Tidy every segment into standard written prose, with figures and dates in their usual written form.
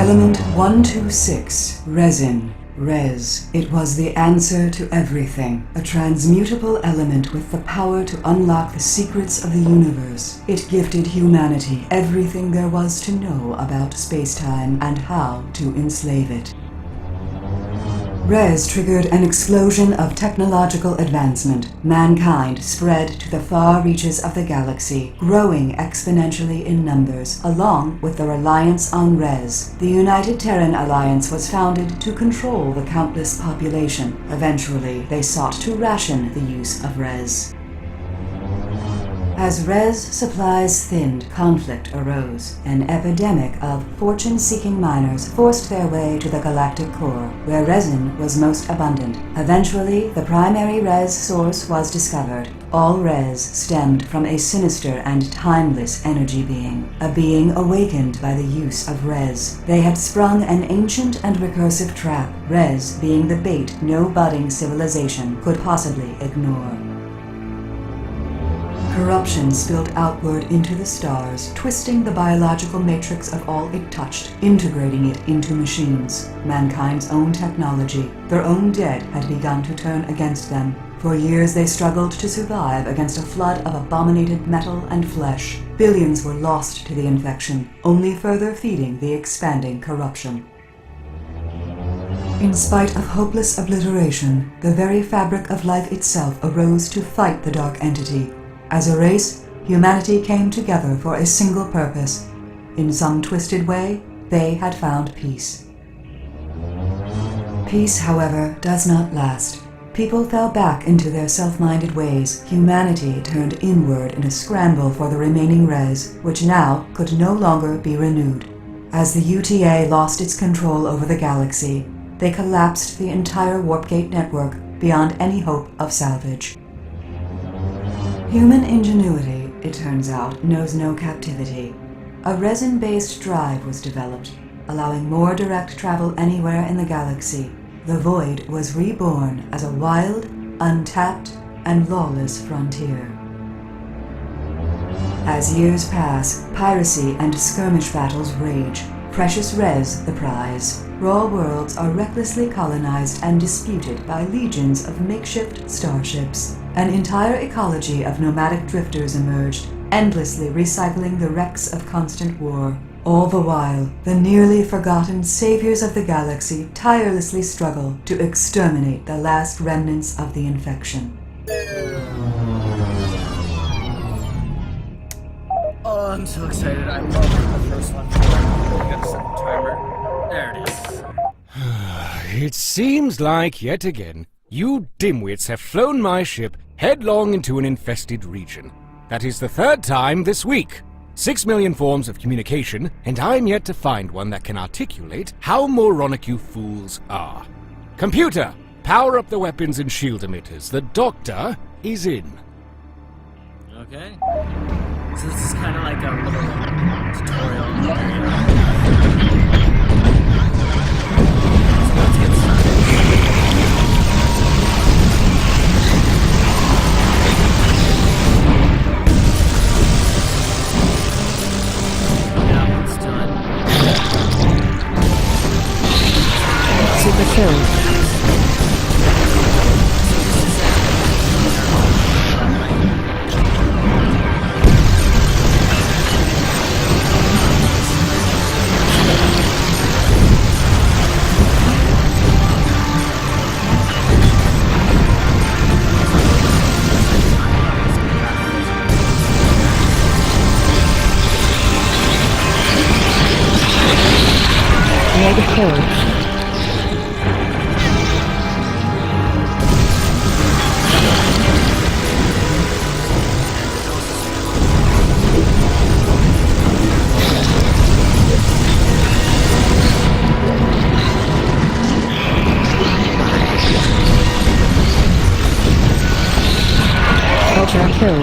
Element 126, resin. Res. It was the answer to everything. A transmutable element with the power to unlock the secrets of the universe. It gifted humanity everything there was to know about space-time and how to enslave it. Res triggered an explosion of technological advancement. Mankind spread to the far reaches of the galaxy, growing exponentially in numbers, along with the reliance on Res. The United Terran Alliance was founded to control the countless population. Eventually, they sought to ration the use of Res. As Res supplies thinned, conflict arose. An epidemic of fortune-seeking miners forced their way to the galactic core, where resin was most abundant. Eventually, the primary Res source was discovered. All Res stemmed from a sinister and timeless energy being, a being awakened by the use of Res. They had sprung an ancient and recursive trap, Res being the bait no budding civilization could possibly ignore. Corruption spilled outward into the stars, twisting the biological matrix of all it touched, integrating it into machines. Mankind's own technology, their own dead, had begun to turn against them. For years they struggled to survive against a flood of abominated metal and flesh. Billions were lost to the infection, only further feeding the expanding corruption. In spite of hopeless obliteration, the very fabric of life itself arose to fight the dark entity. As a race, humanity came together for a single purpose. In some twisted way, they had found peace. Peace, however, does not last. People fell back into their self-minded ways. Humanity turned inward in a scramble for the remaining Res, which now could no longer be renewed. As the UTA lost its control over the galaxy, they collapsed the entire Warpgate network beyond any hope of salvage. Human ingenuity, it turns out, knows no captivity. A resin-based drive was developed, allowing more direct travel anywhere in the galaxy. The Void was reborn as a wild, untapped, and lawless frontier. As years pass, piracy and skirmish battles rage. Precious Res the prize. Raw worlds are recklessly colonized and disputed by legions of makeshift starships. An entire ecology of nomadic drifters emerged, endlessly recycling the wrecks of constant war. All the while, the nearly forgotten saviors of the galaxy tirelessly struggle to exterminate the last remnants of the infection. Oh, I'm so excited. I love the first one. I gotta set the timer. There it is. It seems like, yet again, you dimwits have flown my ship headlong into an infested region. That is the third time this week. 6 million forms of communication, and I'm yet to find one that can articulate how moronic you fools are. Computer, power up the weapons and shield emitters. The doctor is in. Okay. So this is kind of like a little tutorial. So let's get started. Now it's done. Super kill. Mega kill. Ultra kill.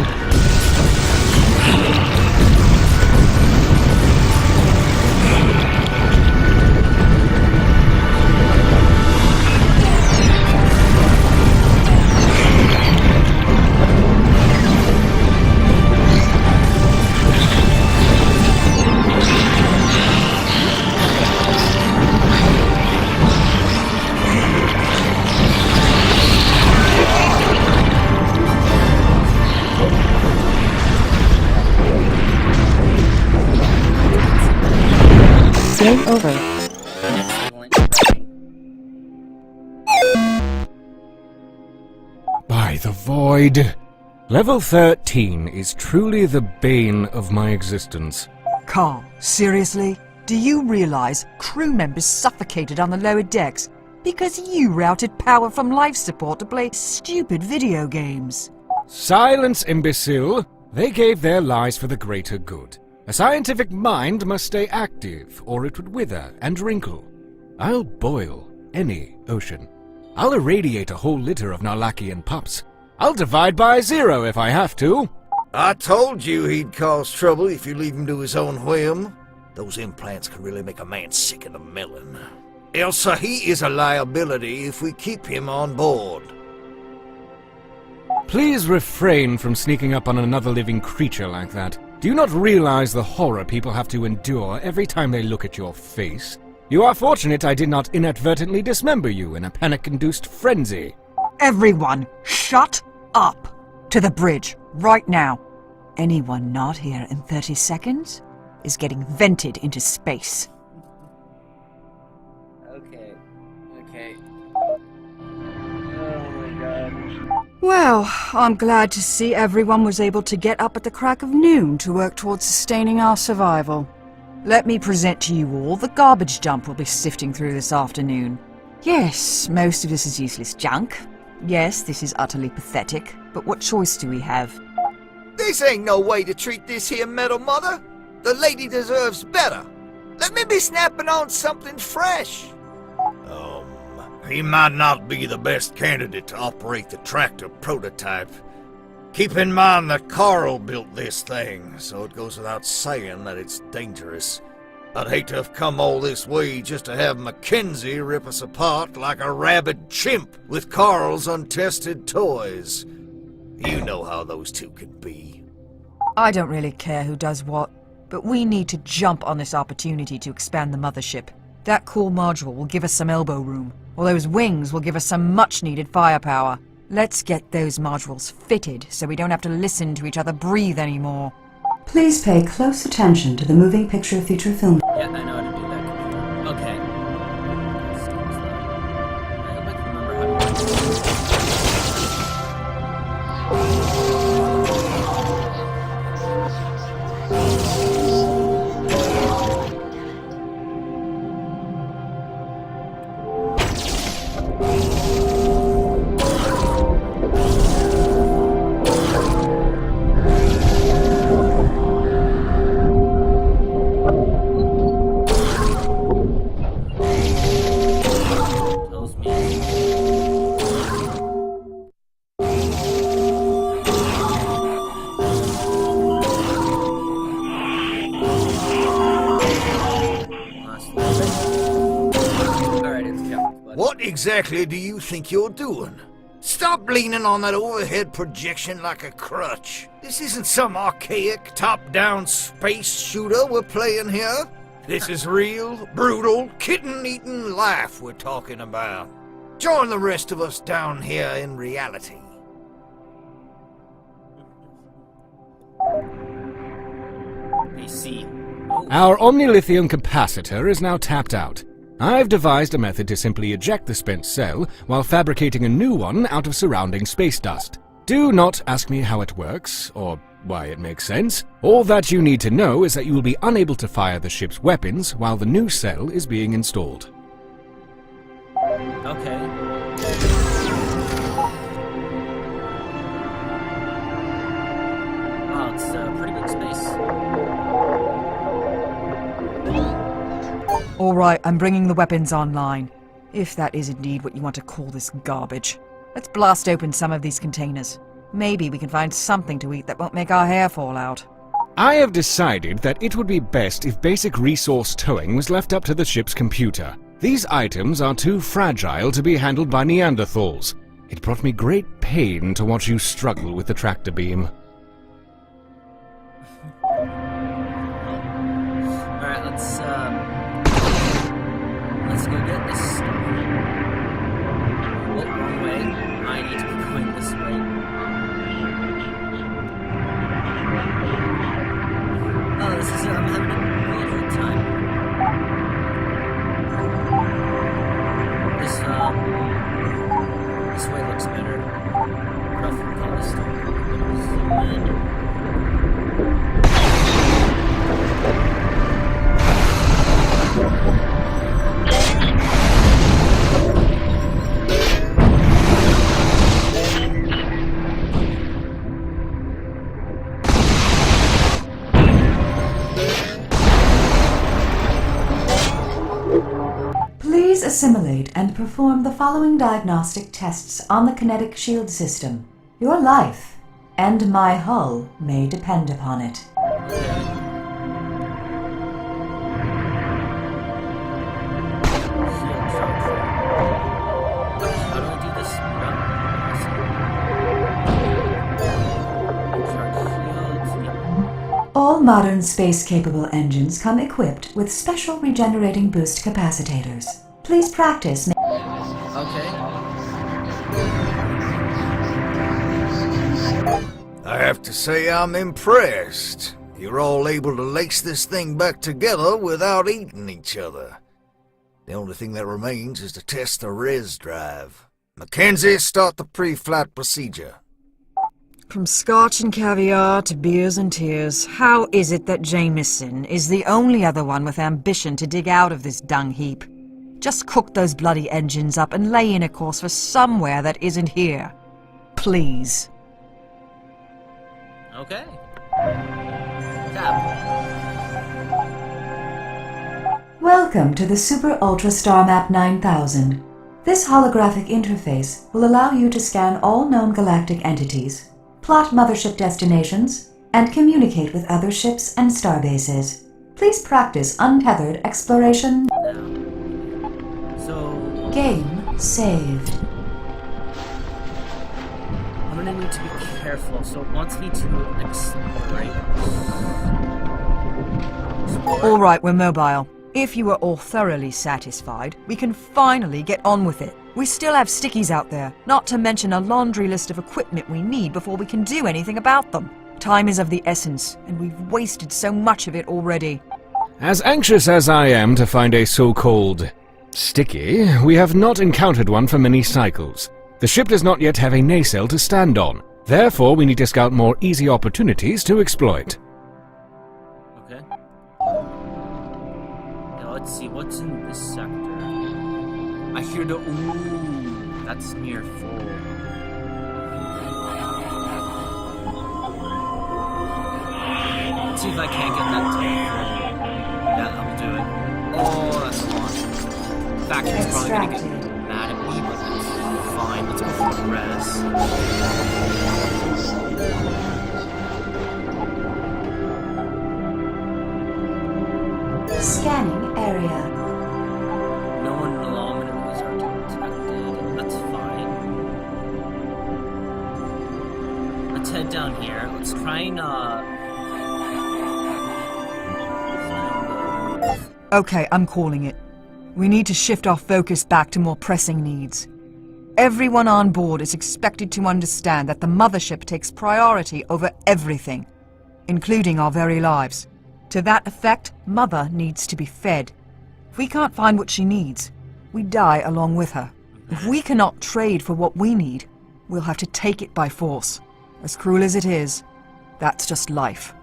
Game over. Excellent writing. By the void. Level 13 is truly the bane of my existence. Carl, seriously? Do you realize crew members suffocated on the lower decks because you routed power from life support to play stupid video games? Silence, imbecile! They gave their lives for the greater good. A scientific mind must stay active, or it would wither and wrinkle. I'll boil any ocean. I'll irradiate a whole litter of Narlakian pups. I'll divide by 0 if I have to. I told you he'd cause trouble if you leave him to his own whim. Those implants can really make a man sick in the melon. Elsa, he is a liability if we keep him on board. Please refrain from sneaking up on another living creature like that. Do you not realize the horror people have to endure every time they look at your face? You are fortunate I did not inadvertently dismember you in a panic-induced frenzy. Everyone, shut up! To the bridge, right now. Anyone not here in 30 seconds is getting vented into space. Okay. Oh my god. Well, I'm glad to see everyone was able to get up at the crack of noon to work towards sustaining our survival. Let me present to you all the garbage dump we'll be sifting through this afternoon. Yes, most of this is useless junk. Yes, this is utterly pathetic, but what choice do we have? This ain't no way to treat this here metal mother. The lady deserves better. Let me be snapping on something fresh. He might not be the best candidate to operate the tractor prototype. Keep in mind that Carl built this thing, so it goes without saying that it's dangerous. I'd hate to have come all this way just to have Mackenzie rip us apart like a rabid chimp with Carl's untested toys. You know how those two can be. I don't really care who does what, but we need to jump on this opportunity to expand the mothership. That cool module will give us some elbow room, while those wings will give us some much-needed firepower. Let's get those modules fitted so we don't have to listen to each other breathe anymore. Please pay close attention to the moving picture feature film. Yeah, I know how to do that. Okay. I hope I can remember how to do this. Tells me. Alright, it's jumped, but What exactly do you think you're doing? Stop leaning on that overhead projection like a crutch. This isn't some archaic, top-down space shooter we're playing here. This is real, brutal, kitten-eating life we're talking about. Join the rest of us down here in reality. AC. Our omnilithium capacitor is now tapped out. I've devised a method to simply eject the spent cell while fabricating a new one out of surrounding space dust. Do not ask me how it works, or why it makes sense. All that you need to know is that you will be unable to fire the ship's weapons while the new cell is being installed. Okay. Wow, it's a pretty big space. Alright, I'm bringing the weapons online. If that is indeed what you want to call this garbage. Let's blast open some of these containers. Maybe we can find something to eat that won't make our hair fall out. I have decided that it would be best if basic resource towing was left up to the ship's computer. These items are too fragile to be handled by Neanderthals. It brought me great pain to watch you struggle with the tractor beam. Alright, let's go get this stuff. Oh, wrong way. I need to be going this way. Oh, this is, I'm having a really hard time. assimilate and perform the following diagnostic tests on the kinetic shield system. Your life and my hull may depend upon it. How do I do this? All modern space-capable engines come equipped with special regenerating boost capacitors. Please practice. Okay. I have to say I'm impressed. You're all able to lace this thing back together without eating each other. The only thing that remains is to test the res drive. Mackenzie, start the pre-flight procedure. From scotch and caviar to beers and tears, how is it that Jameson is the only other one with ambition to dig out of this dung heap? Just cook those bloody engines up and lay in a course for somewhere that isn't here. Please. Okay. Cap. Welcome to the Super Ultra Star Map 9000. This holographic interface will allow you to scan all known galactic entities, plot mothership destinations, and communicate with other ships and starbases. Please practice untethered exploration. So Game saved. I'm gonna need to be careful. So it wants me to explore. All right, we're mobile. If you are all thoroughly satisfied, we can finally get on with it. We still have stickies out there, not to mention a laundry list of equipment we need before we can do anything about them. Time is of the essence, and we've wasted so much of it already. As anxious as I am to find a so-called sticky, we have not encountered one for many cycles. The ship does not yet have a nacelle to stand on. Therefore, we need to scout more easy opportunities to exploit. Okay. Now let's see what's in this sector. I hear the ooh. That's near full. Let's see if I can't get that to full. Yeah, I'll do it. Oh, that's a lot. Factory's probably gonna get mad at me, but that's fine. Let's go for the res. Scanning area. No anomalies are detected. That's fine. Let's head down here. Let's try and Okay, I'm calling it. We need to shift our focus back to more pressing needs. Everyone on board is expected to understand that the mothership takes priority over everything, including our very lives. To that effect, Mother needs to be fed. If we can't find what she needs, we die along with her. If we cannot trade for what we need, we'll have to take it by force. As cruel as it is, that's just life.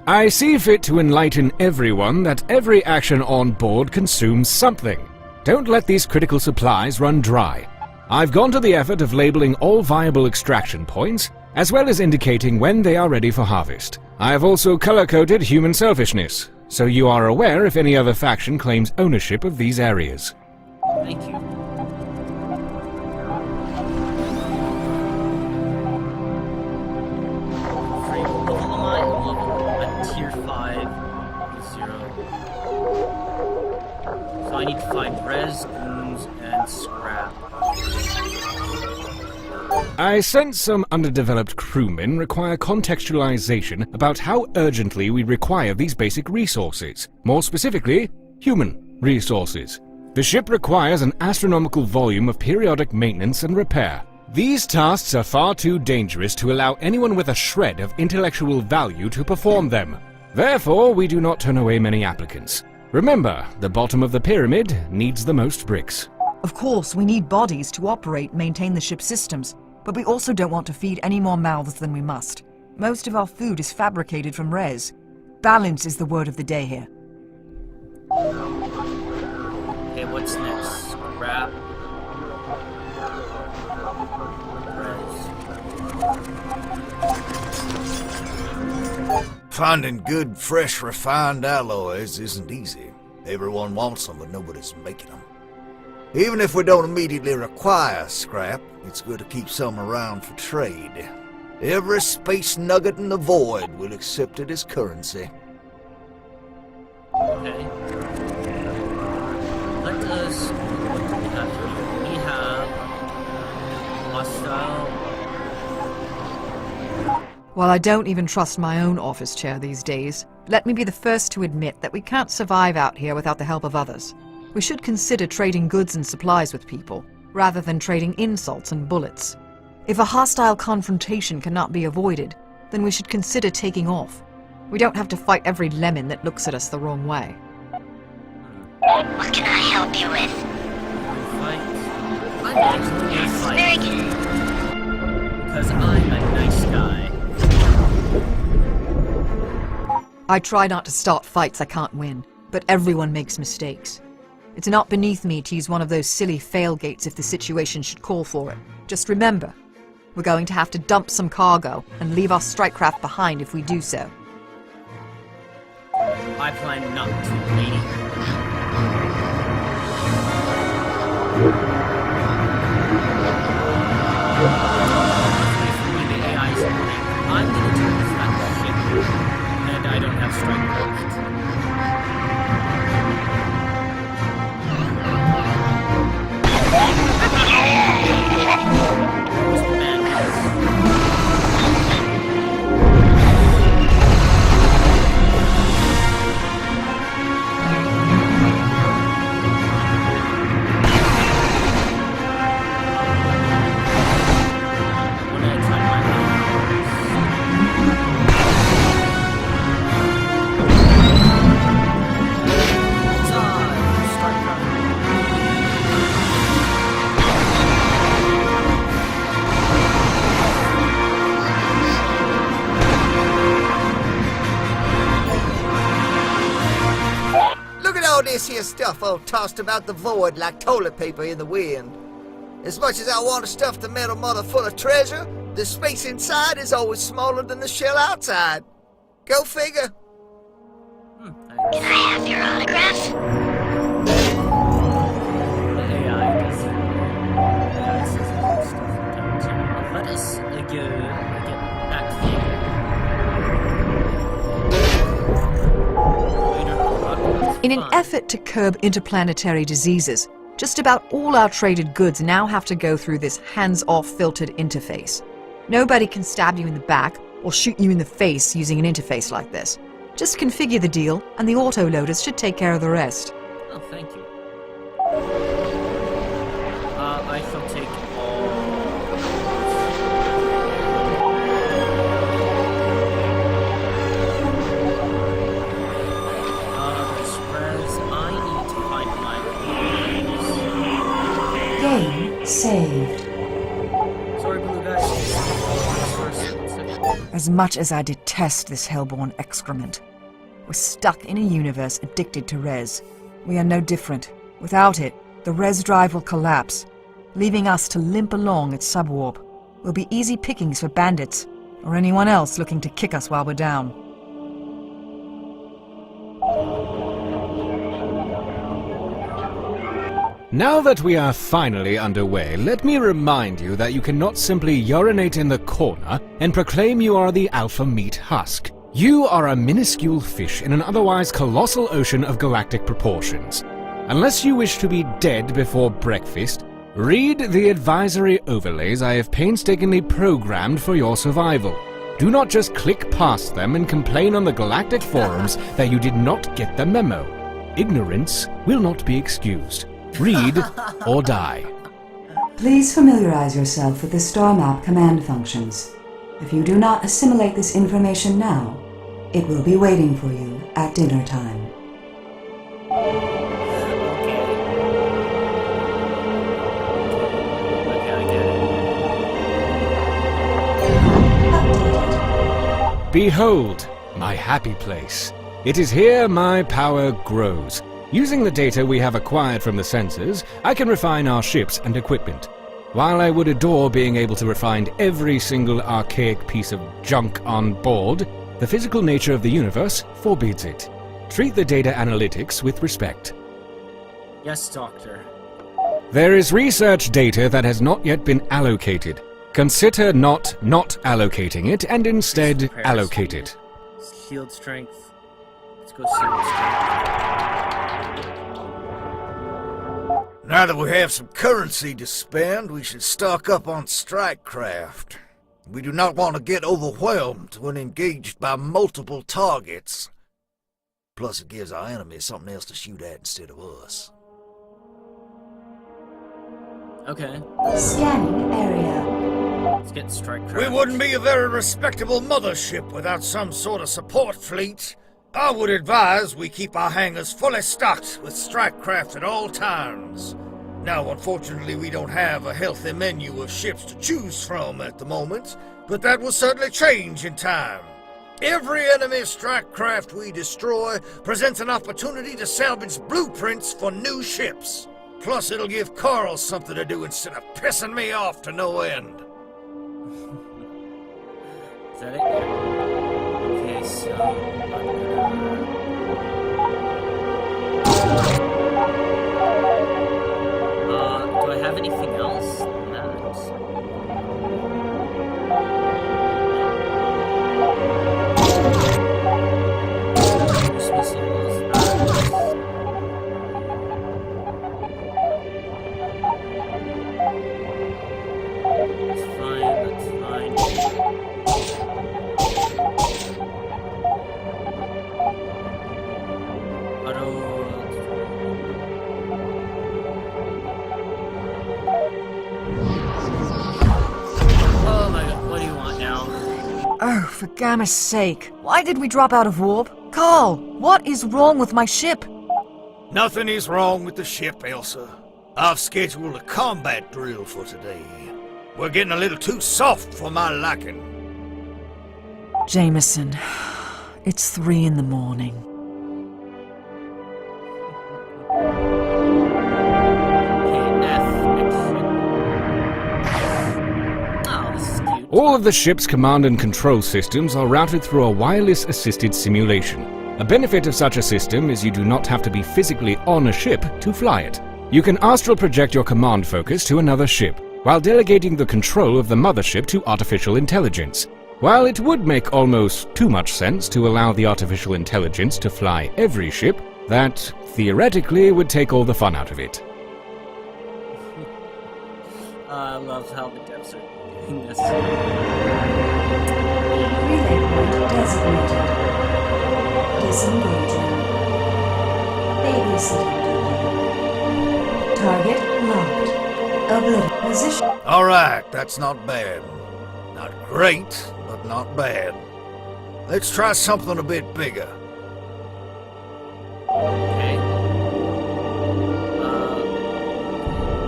I see fit to enlighten everyone that every action on board consumes something. Don't let these critical supplies run dry. I've gone to the effort of labeling all viable extraction points, as well as indicating when they are ready for harvest. I have also color-coded human selfishness, so you are aware if any other faction claims ownership of these areas. thank you. Free level am I? I'm level at tier 5, 0. So I need to find res, goons, and scrap. I sense some underdeveloped crewmen require contextualization about how urgently we require these basic resources. More specifically, human resources. The ship requires an astronomical volume of periodic maintenance and repair. These tasks are far too dangerous to allow anyone with a shred of intellectual value to perform them. Therefore, we do not turn away many applicants. Remember, the bottom of the pyramid needs the most bricks. Of course, we need bodies to operate and maintain the ship's systems, but we also don't want to feed any more mouths than we must. Most of our food is fabricated from res. Balance is the word of the day here. Okay, what's next? Scrap. Res. Finding good, fresh, refined alloys isn't easy. Everyone wants them, but nobody's making them. Even if we don't immediately require scrap, it's good to keep some around for trade. Every space nugget in the void will accept it as currency. Okay. Let us... What do we have here? We have... hostile... While I don't even trust my own office chair these days, let me be the first to admit that we can't survive out here without the help of others. We should consider trading goods and supplies with people, rather than trading insults and bullets. If a hostile confrontation cannot be avoided, then we should consider taking off. We don't have to fight every lemon that looks at us the wrong way. What can I help you with? Fight. I'm actually a fight. Very good. Because I'm a nice guy. I try not to start fights I can't win, but everyone makes mistakes. It's not beneath me to use one of those silly failgates if the situation should call for it. Just remember, we're going to have to dump some cargo and leave our strike craft behind if we do so. I plan not to, lady. I'm gonna turn this that shit, and I don't have strike craft. This here stuff all tossed about the void like toilet paper in the wind. As much as I want to stuff the Metal Mother full of treasure, the space inside is always smaller than the shell outside. Go figure. Can I have your autograph? The AI does stuff. Let us get back here. In an effort to curb interplanetary diseases, just about all our traded goods now have to go through this hands-off filtered interface. Nobody can stab you in the back or shoot you in the face using an interface like this. Just configure the deal, and the autoloaders should take care of the rest. Oh, thank you. I shall take all... Game saved. Sorry, blue guys. As much as I detest this hellborn excrement, we're stuck in a universe addicted to res. We are no different. Without it, the res drive will collapse, leaving us to limp along at subwarp. We'll be easy pickings for bandits, or anyone else looking to kick us while we're down. Now that we are finally underway, let me remind you that you cannot simply urinate in the corner and proclaim you are the alpha meat husk. You are a minuscule fish in an otherwise colossal ocean of galactic proportions. Unless you wish to be dead before breakfast, read the advisory overlays I have painstakingly programmed for your survival. Do not just click past them and complain on the galactic forums that you did not get the memo. Ignorance will not be excused. Read or die. Please familiarize yourself with the star map command functions. If you do not assimilate this information now, it will be waiting for you at dinner time. Behold, my happy place. It is here my power grows. Using the data we have acquired from the sensors, I can refine our ships and equipment. While I would adore being able to refine every single archaic piece of junk on board, the physical nature of the universe forbids it. Treat the data analytics with respect. Yes, Doctor. There is research data that has not yet been allocated. Consider not allocating it and instead allocate it. Shield strength. Let's go shield strength. Now that we have some currency to spend, we should stock up on strike craft. We do not want to get overwhelmed when engaged by multiple targets. Plus, it gives our enemies something else to shoot at instead of us. Okay. Scanning area. Let's get strike craft. We wouldn't be a very respectable mothership without some sort of support fleet. I would advise we keep our hangars fully stocked with strike craft at all times. Now, unfortunately, we don't have a healthy menu of ships to choose from at the moment, but that will certainly change in time. Every enemy strike craft we destroy presents an opportunity to salvage blueprints for new ships. Plus, it'll give Carl something to do instead of pissing me off to no end. Is that it? Okay, so... do I have anything else? Cruise missiles. That's fine, that's fine. Oh my god, what do you want now? Oh, for Gamma's sake. Why did we drop out of warp? Carl, what is wrong with my ship? Nothing is wrong with the ship, Elsa. I've scheduled a combat drill for today. We're getting a little too soft for my liking. Jameson, it's 3 in the morning. All of the ship's command and control systems are routed through a wireless-assisted simulation. A benefit of such a system is you do not have to be physically on a ship to fly it. You can astral project your command focus to another ship, while delegating the control of the mothership to artificial intelligence. While it would make almost too much sense to allow the artificial intelligence to fly every ship, that theoretically would take all the fun out of it. I love how the devs are doing this. Relay point designated. Disengaging. Babysitting duty. Target locked. Oblivion position. Alright, that's not bad. Not great, but not bad. Let's try something a bit bigger. Okay.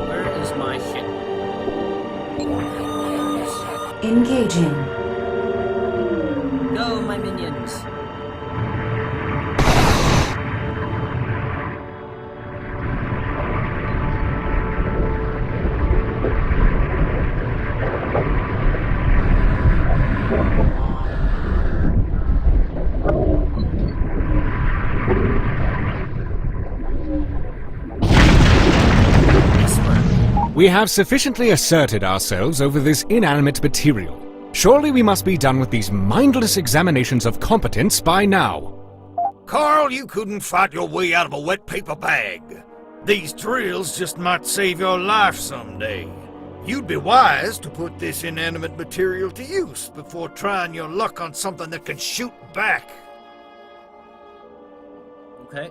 Where is my ship? Engaging. Go, my minions! We have sufficiently asserted ourselves over this inanimate material. Surely we must be done with these mindless examinations of competence by now. Carl, you couldn't fight your way out of a wet paper bag. These drills just might save your life someday. You'd be wise to put this inanimate material to use before trying your luck on something that can shoot back. Okay.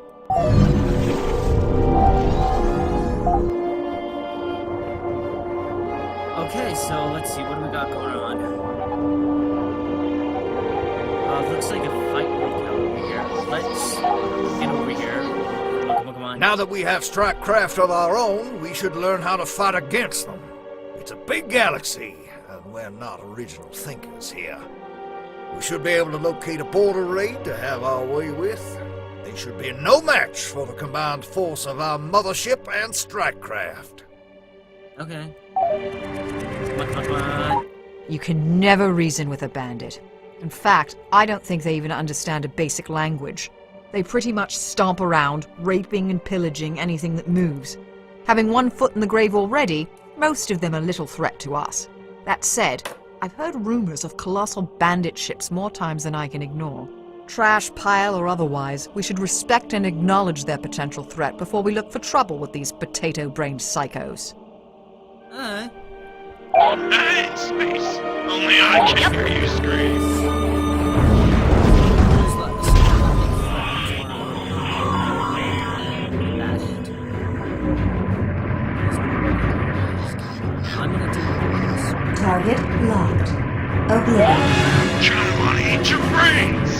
Okay, so let's see, what do we got going on? Looks like a fight broke out over here. Let's get over here. Come on. Now that we have strike craft of our own, we should learn how to fight against them. It's a big galaxy, and we're not original thinkers here. We should be able to locate a border raid to have our way with. They should be no match for the combined force of our mothership and strike craft. Okay. Come on. You can never reason with a bandit. In fact, I don't think they even understand a basic language. They pretty much stomp around, raping and pillaging anything that moves. Having one foot in the grave already, most of them are little threat to us. That said, I've heard rumors of colossal bandit ships more times than I can ignore. Trash pile or otherwise, we should respect and acknowledge their potential threat before we look for trouble with these potato-brained psychos. Alright. Oh, nice, space. Only I can hear you scream. Just let the I'm gonna take this. Target locked. Oblivion. John, I want to eat your brains.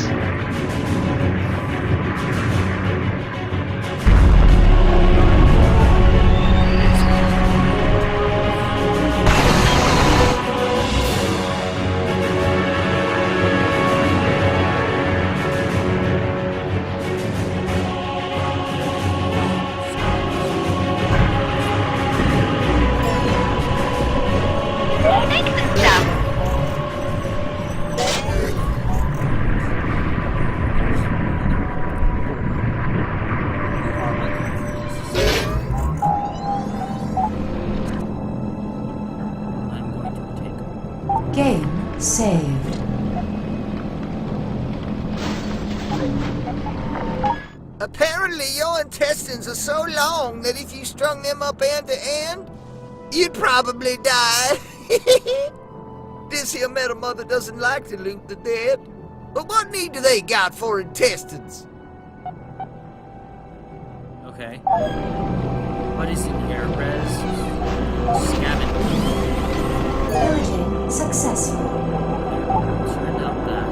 Game saved. Apparently your intestines are so long that if you strung them up end to end, you'd probably die. This here Metal Mother doesn't like to loot the dead. But what need do they got for intestines? Okay. What is in here? Res. Scavenge. Pillaging successful. Turned out that.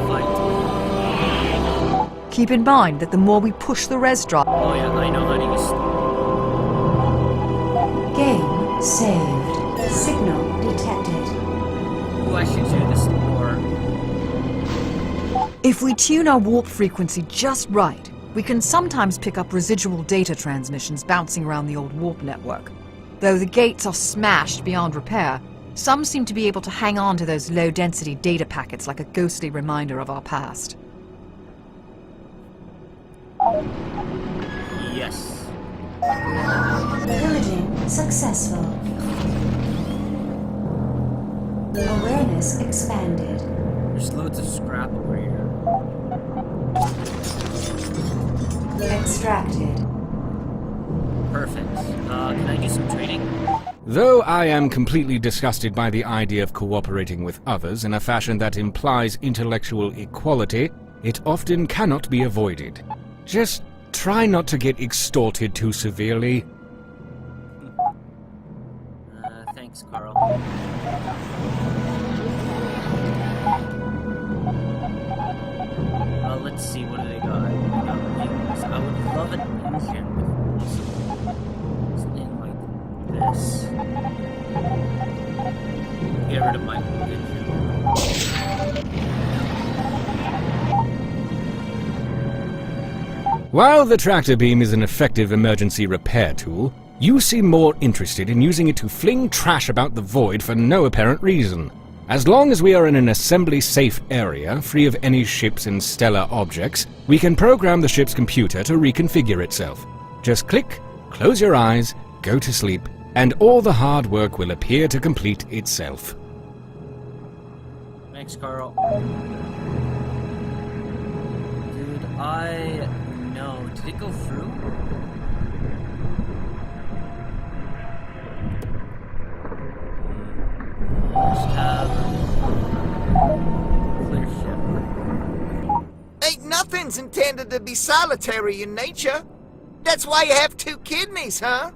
Fight. Keep in mind that the more we push the res drop, Oh yeah, I know how to use. Game saved. Signal detected. Ooh, I should do this more. if we tune our warp frequency just right, we can sometimes pick up residual data transmissions bouncing around the old warp network. Though the gates are smashed beyond repair, some seem to be able to hang on to those low-density data packets like a ghostly reminder of our past. Yes. Pillaging successful. Awareness expanded. There's loads of scrap over here. Extracted. Perfect. Can I do some trading? Though I am completely disgusted by the idea of cooperating with others in a fashion that implies intellectual equality, it often cannot be avoided. Just try not to get extorted too severely. Thanks, Carl. Let's see, what do they got? They got wings. I would love an engine if possible. Something like this. Get rid of my engine. While the tractor beam is an effective emergency repair tool, you seem more interested in using it to fling trash about the void for no apparent reason. As long as we are in an assembly-safe area, free of any ships and stellar objects, we can program the ship's computer to reconfigure itself. Just click, close your eyes, go to sleep, and all the hard work will appear to complete itself. Thanks, Carl. Dude, no. Did it go through? Just have clear ship. Ain't nothing's intended to be solitary in nature. That's why you have two kidneys, huh?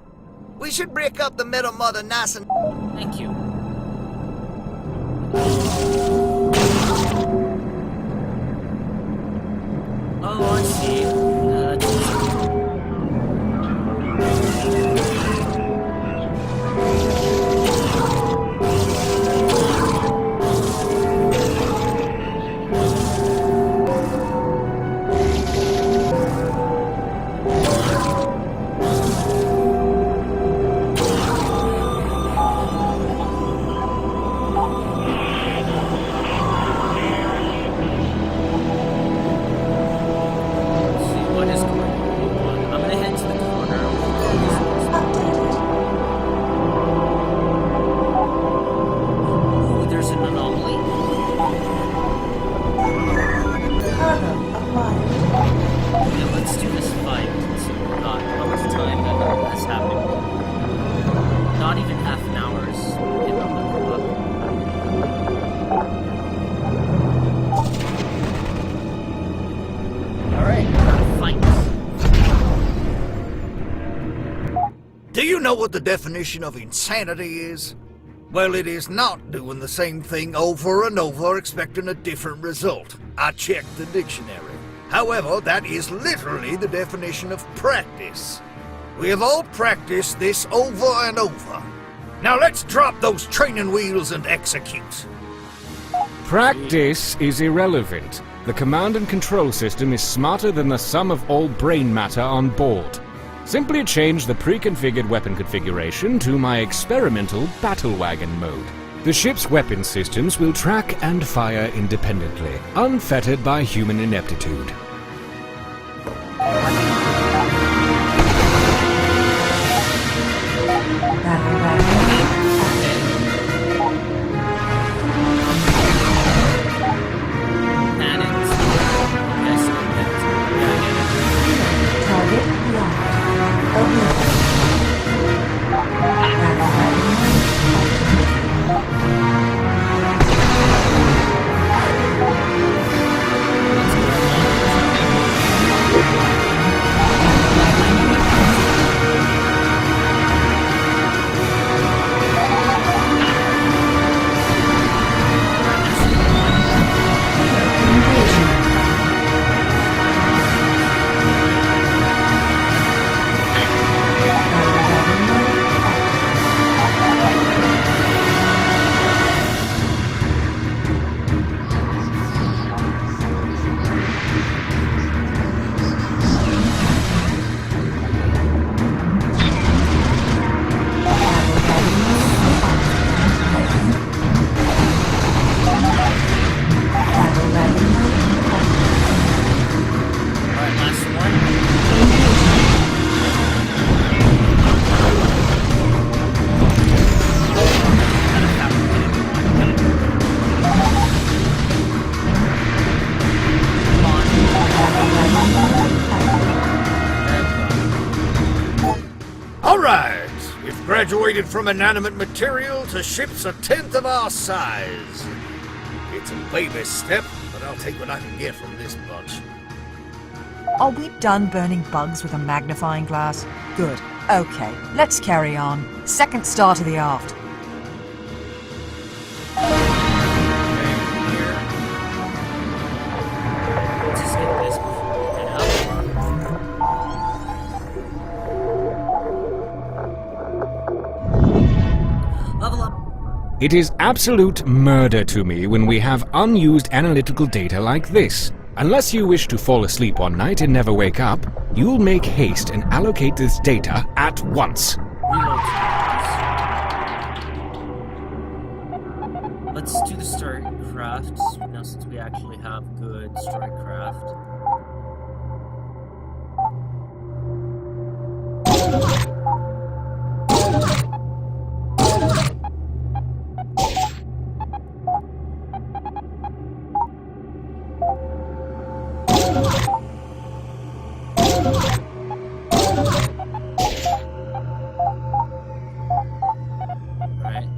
We should break up the Metal Mother nice and... Thank you. Oh, I see. know what the definition of insanity is? Well, it is not doing the same thing over and over expecting a different result. I checked the dictionary. However, that is literally the definition of practice. We have all practiced this over and over. Now let's drop those training wheels and execute. Practice is irrelevant. The command and control system is smarter than the sum of all brain matter on board. Simply change the pre-configured weapon configuration to my experimental battle wagon mode. The ship's weapon systems will track and fire independently, unfettered by human ineptitude. Battle wagon. Cannons. Yes, Target locked. Oblivion. Battle graduated from inanimate material to ships a tenth of our size. It's a baby step, but I'll take what I can get from this bunch. Are we done burning bugs with a magnifying glass? Good. Okay, let's carry on. Second star to the aft. Let's just get this before we head out. Level up. It is absolute murder to me when we have unused analytical data like this. Unless you wish to fall asleep one night and never wake up, you'll make haste and allocate this data at once. Reload. Let's do the starcraft now, since we actually have good starcraft.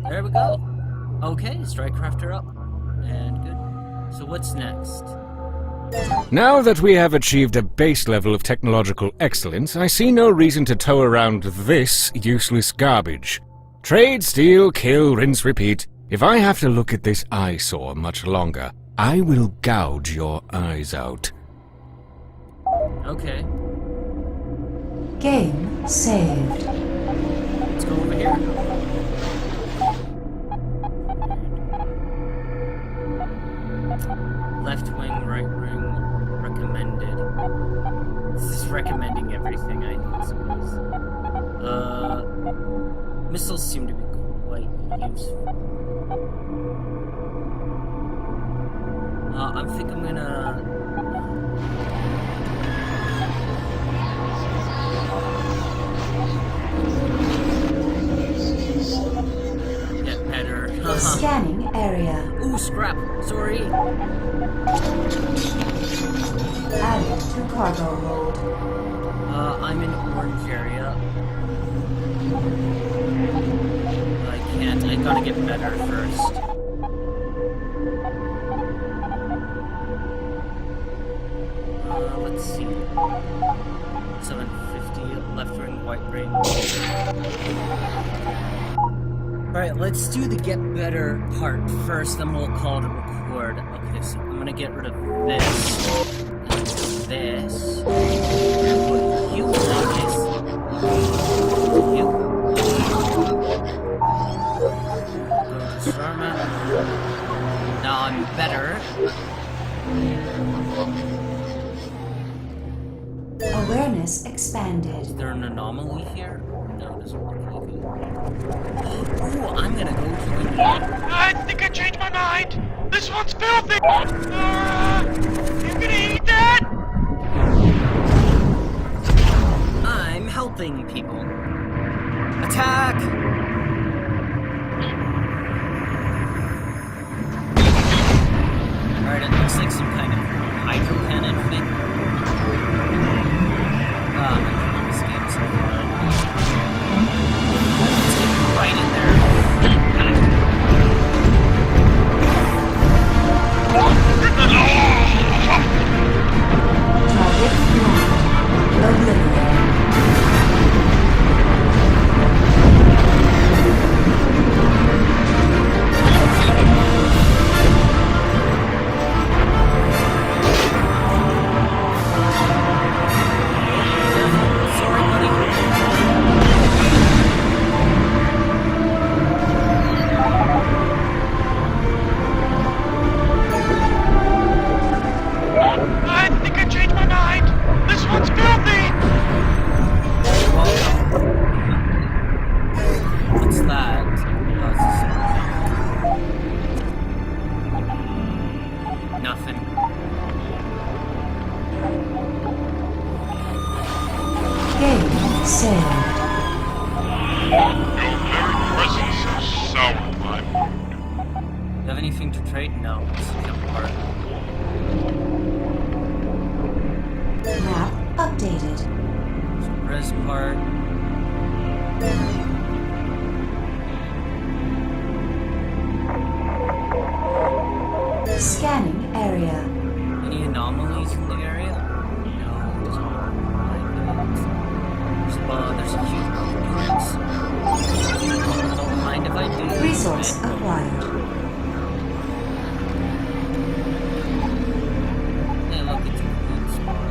There we go. Okay, strikecraft are up. And good. So what's next? Now that we have achieved a base level of technological excellence, I see no reason to tow around this useless garbage. Trade, steal, kill, rinse, repeat. If I have to look at this eyesore much longer, I will gouge your eyes out. Okay. Game saved. Let's go over here. Left wing, right wing, recommended. This is recommending everything, I suppose. Missiles seem to be quite useful. I think I'm gonna... get better. Scanning area. Ooh, scrap. Sorry. Added to cargo hold. I'm in orange area. I can't. I gotta get better first. Let's see. 750, left ring, white ring. Alright, let's do the get better part first, then we'll call to record. Okay, so I'm gonna get rid of this. And this. And put you on this. You. Go to Star Map. Now I'm better. Awareness expanded. Is there an anomaly here? No, it doesn't look like it. Ooh, I'm gonna go to the... I think I changed my mind. This one's filthy. You gonna eat that? I'm helping people. Attack! Alright, it looks like some kind of hydro cannon thing. This game's so fun. Let's get right in there. Target locked. Obliterated. Sorry, buddy. I think I changed my mind. This one's filthy. What's that? Oh, it's nothing. Game saved. Your very presence has soured my mood. You have anything to trade? No. It's a jump part. Map updated. Res part. Scanning area. Any anomalies in the area? No, it doesn't look like it. There's a huge units. Don't mind if I do. Resource acquired. Hey, look, it's a good spot.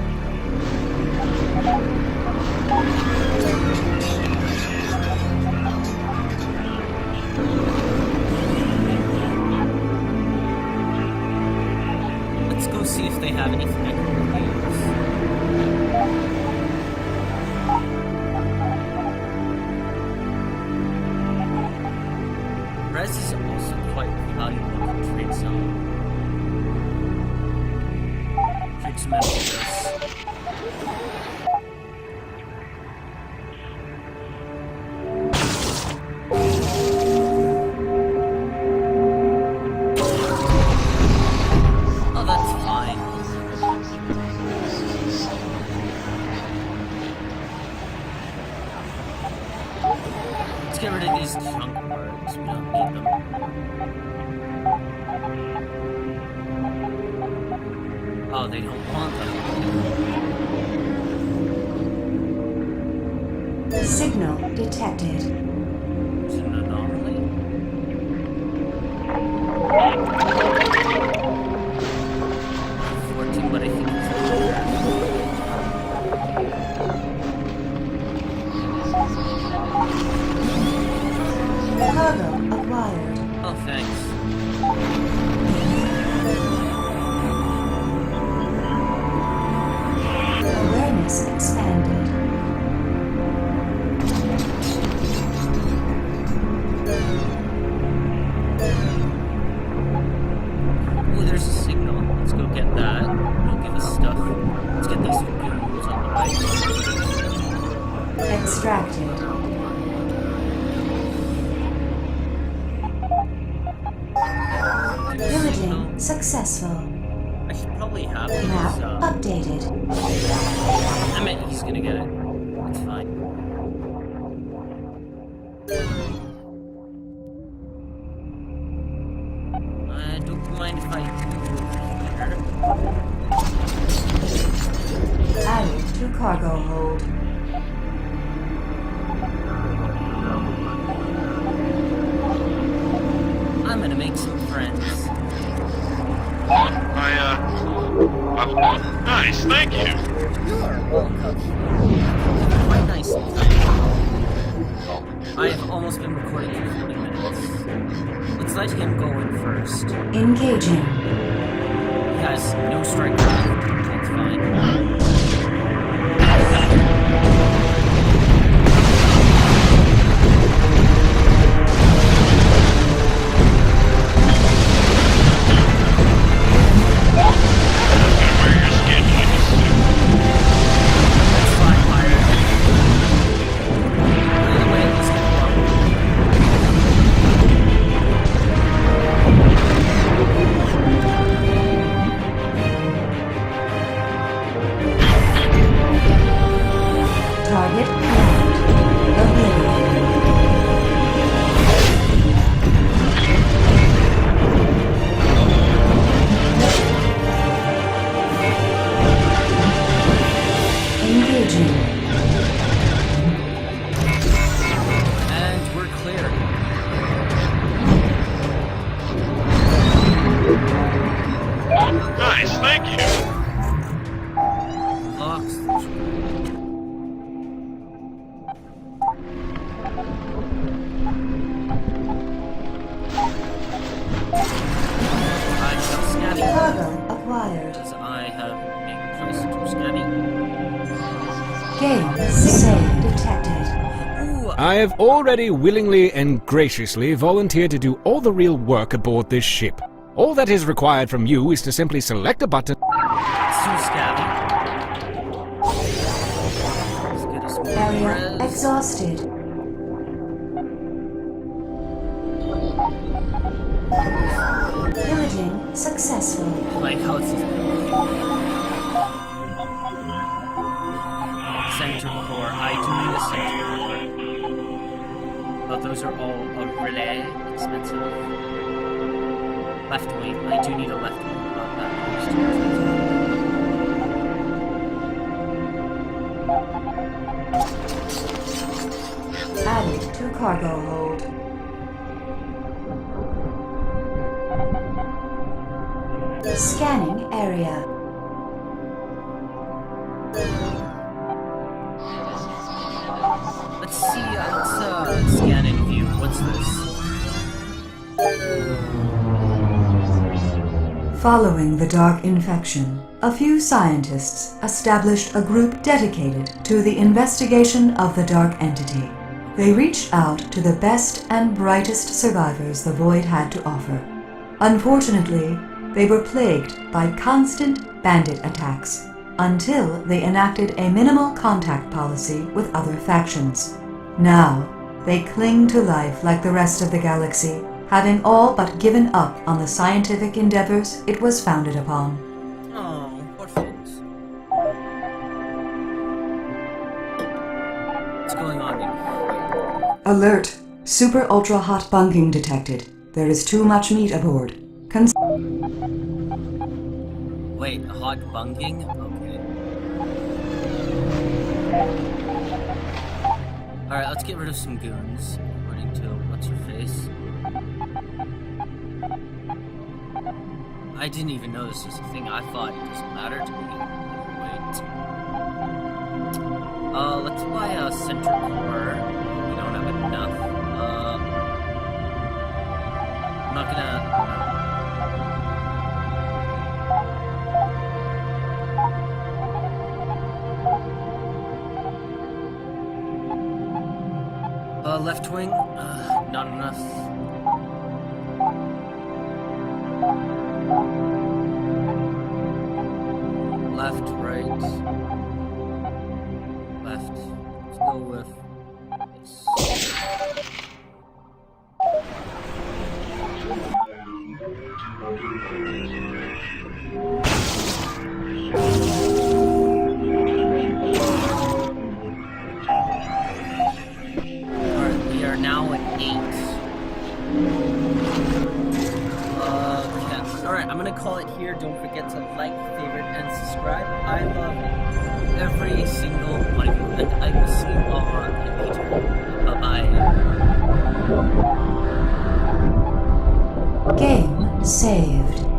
Let's go see if they have anything I can use. Res is also quite valuable in the trade zone. Trade some evidence. Oh, that's fine. Let's get rid of these junk parts. We don't need them. Oh, they don't want them. Signal detected. Is it an anomaly? 14, but I think it's Cargo acquired. Oh, thanks. Awareness expanded. Ooh, there's a signal. Let's go get that. It'll give us stuff. Let's get these goons on the right. Extracted. Pillaging successful. I should probably have these, Map updated. I meant he's gonna get it. It's fine. I don't mind if I do here. Added to cargo hold. make some friends. Nice, thank you. You're welcome. Quite nice. I have almost been recording for 40 minutes. Let's let him go in first. Engaging. He has no strike rate. That's fine. Target command. Oblivion. Engaging. And we're clear. Nice, thank you. Locks. I shall scanning. Cargo acquired. As I have made choice to scanning. Game 6A detected. Ooh, I have already willingly and graciously volunteered to do all the real work aboard this ship. All that is required from you is to simply select a button. Sue Scabby. Let's get us more Area res. exhausted. Pillaging successful. Like how it's center core. I do need a center core. But those are all really expensive. Left wing. I do need a left wing. But that is too expensive. Added to cargo hold. Scanning area. Let's see. Let's scan and view. What's this? Following the dark infection, a few scientists established a group dedicated to the investigation of the dark entity. They reached out to the best and brightest survivors the void had to offer. Unfortunately, they were plagued by constant bandit attacks until they enacted a minimal contact policy with other factions. Now, they cling to life like the rest of the galaxy, having all but given up on the scientific endeavors it was founded upon. Oh, poor folks. What's going on here? Alert! Super ultra hot bunking detected. There is too much meat aboard. Wait, hot bunging? Okay. Alright, let's get rid of some goons, according to what's her face. I didn't even know this was a thing. I thought it doesn't matter to me. Wait. Let's buy a center core. We don't have enough. I'm not gonna... left wing, not enough. Left, right. Left. Let's go with this. Now at 8. Alright, I'm gonna call it here. Don't forget to like, favorite, and subscribe. I love every single one of you, and I will see you all later. Bye-bye. Game saved.